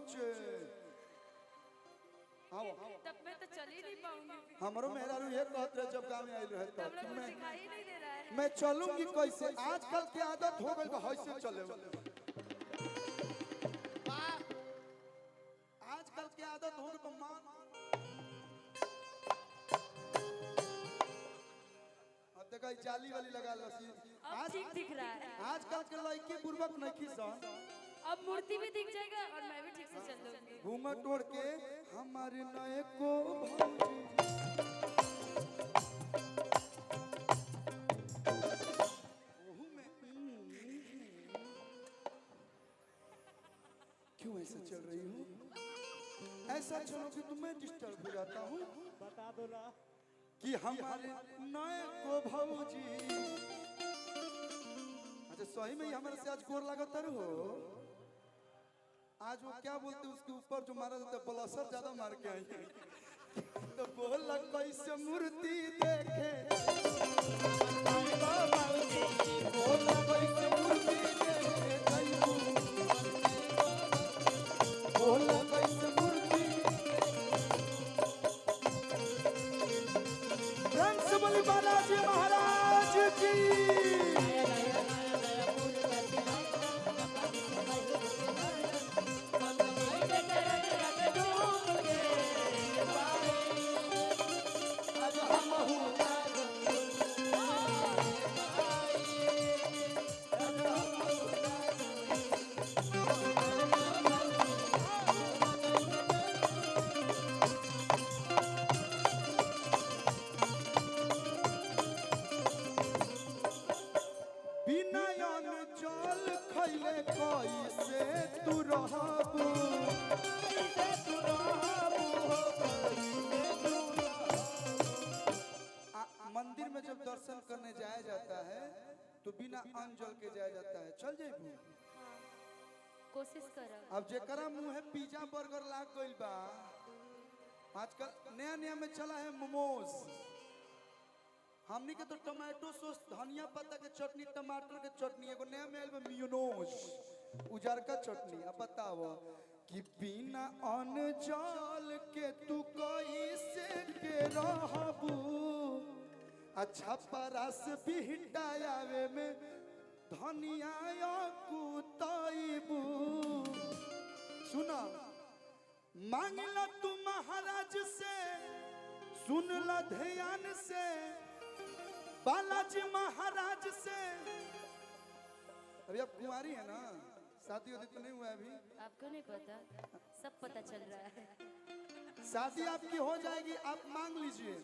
नीचे आओ तब मैं तो चल ही नहीं पाऊंगी। हमरो मेहरारू ये कहत रहे जब गांव में आई रहे तब लोग मुझे दिखाई नहीं दे रहा है। मैं चलूंगी कैसे आजकल की आदत हो गई कैसे चले आजकल की आदत हो गई मान अब देखा जाली वाली लगा लसी अब ठीक दिख रहा है। आजकल के लड़की बुर्बक नहीं खिसन अब मूर्ति भी दिख जाएगा और मैं भी ठीक से चल लूंगी। घूंघट तोड़ के हमारे नए को भौजी क्यों ऐसा चल रही हो? ऐसा चलो कि तुम्हें डिस्टर्ब हो जाता हूँ। बता दो ना कि हमारे नए को भौजी अच्छा सही में ही हमारे से आज गोर लगातार हो। आज वो क्या बोलते उसके ऊपर जो मारा जाता है बलसर ज्यादा मार के आई तो बोला कैसे मूर्ति देखे बोला कैसे मूर्ति देखे बोला कैसे मूर्ति रंग से बलि बालाजी महाराज की मंदिर में जब दर्शन करने जाया जाता है तो बिना अन्न जल के जाया जाता है। चल जाइबू कोशिश करो। अब जेकरा मुंह है पिज्जा बर्गर लाग गइल बा आजकल नया नया में चला है मोमोज। हमनी के तो टमाटो सॉस धनिया पत्ता के चटनी टमाटर के चटनी एगो नया में आइल बा मियोनीज उजर का चटनी। अब बताओ कि बिना अन्न जल के तू कैसे के रहबू अच्छा परस भी हिटायावे में धनिया कुताइबू। सुना मांगला तू महाराज से सुनला ध्यान से बालाजी महाराज से। अभी आप कुंवारी है ना शादी होती तो नहीं हुआ अभी? आपको नहीं पता सब पता चल रहा है। शादी आपकी हो जाएगी आप मांग लीजिए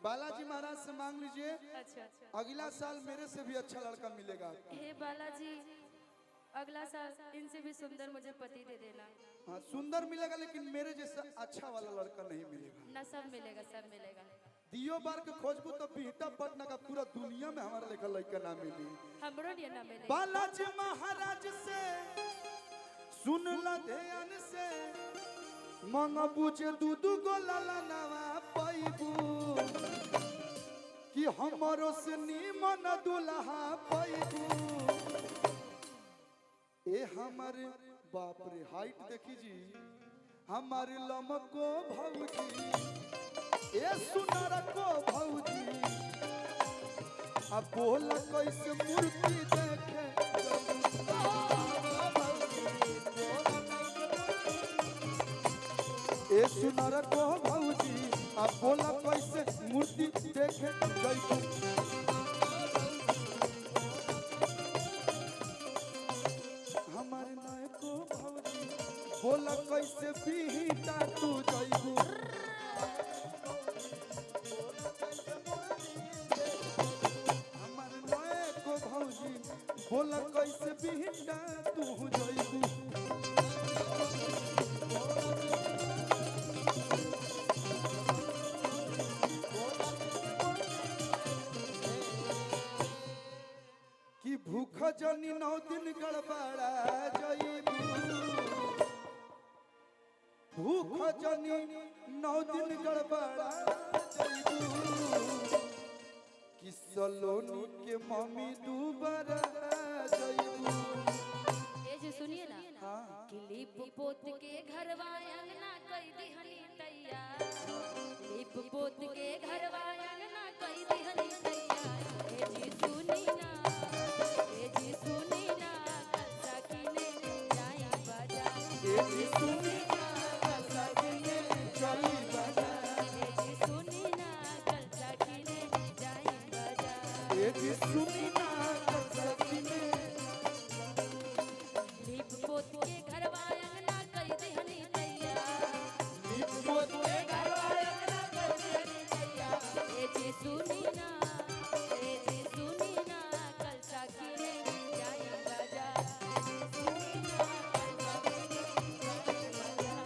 बालाजी महाराज से मांग लीजिए। अच्छा अगला साल मेरे से भी अच्छा लड़का मिलेगा। हे बालाजी अगला साल इनसे भी सुंदर मुझे पति दे देना। हाँ सुंदर मिलेगा लेकिन मेरे जैसा अच्छा वाला लड़का नहीं मिलेगा ना। सब मिलेगा सब मिलेगा। दियो बार के खोजबू तो बिहटा पटना का पूरा दुनिया में हमारा लेखा लड़का ना मिली। हमरो नहीं ना मिले। बालाजी महाराज से सुन ला ध्यान से मंगबू जे दूधू गोला नवा पैबू कि हमरो से निमन दुल्हा पैबू। ए हमारे बाप रे हाइट देखी जी हमारे लमको भौजी ए सुनार को भौजी अब बोल कैसे मूर्ति देखे ए सुनार को भौजी अब बोल कैसे मूर्ति देखे जैसे हमारे नए को भौजी बोल कैसे पीटा तू जैबू। बोला कैसे बिहटा तू जइबू। कि भूख जनी 9 दिन गड़बड़ा जइबू। भूख जनी 9 दिन गड़बड़ा जइबू। कि सलोनी के मम्मी दोबारा जइबू। ये जो सुनिए ना हाँ। कि लीप पोत के घर सुनी ना कल सकिने जाई बाजार ए जी सुनी ना कल सकिने जाई बाजार ए जी सुनी ना कल सकिने लीप पोत के घरवा अंगना कई देहनी तैयार लीप पोत के घरवा अंगना कई देहनी तैयार ए जी सुनी ना कल सकिने जाई बाजार ए जी सुनी ना कल सकिने जाई बाजार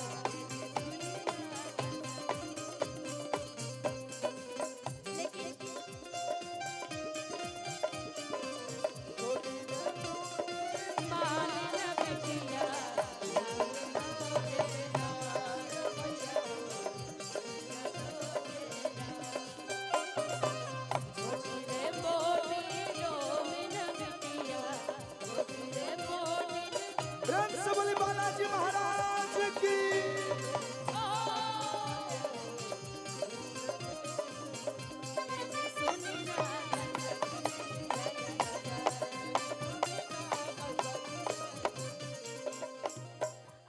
लेकिन माने न बिटिया रे मोटी जो में न बिटिया रे मोटी रंग से बोले बालाजी महाराज की सुनी ना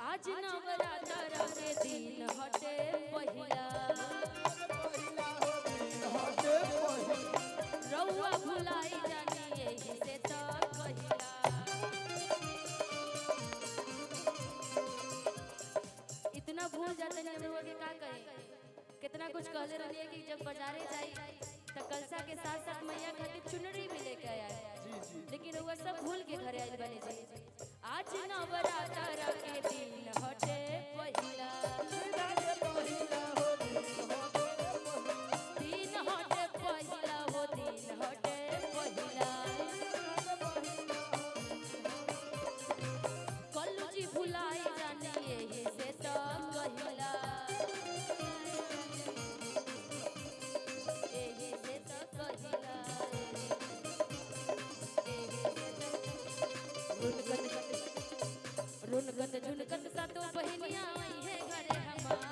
आज नवरात्र के दिन हटे पहिला हटे पहिला रउआ भुलाई जानी यही से तो कहिला इतना भूल जाते हैं रउआ के का कहे कितना कुछ कहले रहलिए कि जब बाजारे जाई त कलसा के साथ साथ मैया खातिर चुनरी भी लेके आया लेकिन रउआ सब भूल के घरे आइल बने जी आज नवरात्र के दिन हटे पहिला दिन हटे पहिला हो दिन हटे पहिला कल्लू जी भुलाई जानी यही से तो कहिला यही से तो कहिला रुनकत झुनकत सातो बहनिया आई है घरे हमार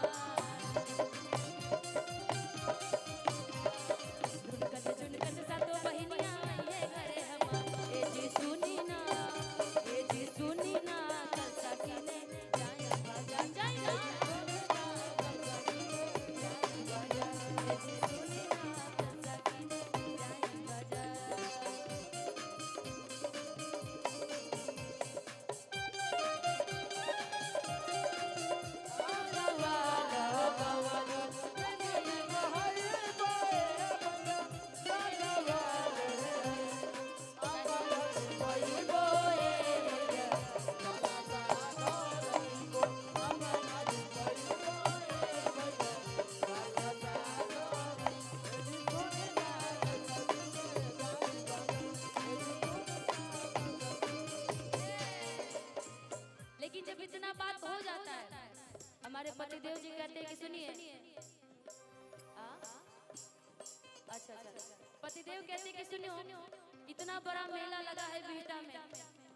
रुनकत झुनकत सातो बहनिया आई है घरे हमार ए जी सुनी ना कल सकिने जाई बाजार जाई ना ए जी सुनी ना कल सकिने जाई बाजार लेकिन जब इतना बात हो जाता है हमारे पतिदेव जी कहते हैं कि सुनिए अच्छा पतिदेव कहते हैं कि सुनियो इतना बड़ा मेला लगा है बिहटा में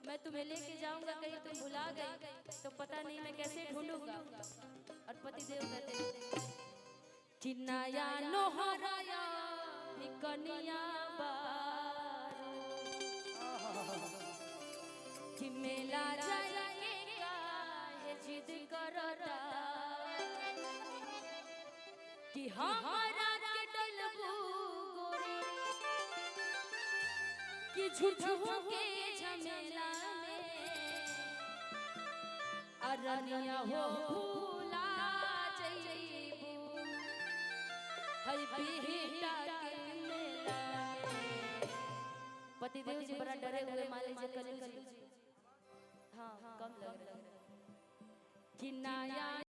मैं तुम्हें लेके जाऊंगा कहीं तुम भुला गई तो पता नहीं मैं कैसे ढूंढूंगा और पतिदेव कहते हैं कि नया नोहराया कनिया बारू कि मेला जाएंगे काहे जिद करता कि हमारा के डलबू गोरी कि झूठों के झमेला में अरनिया हो भूला जइबू हई बिहटा के मेला में पतिदेव जी बड़ा डरे हुए माले जी कल जी हाँ कम लग रहा है कि नया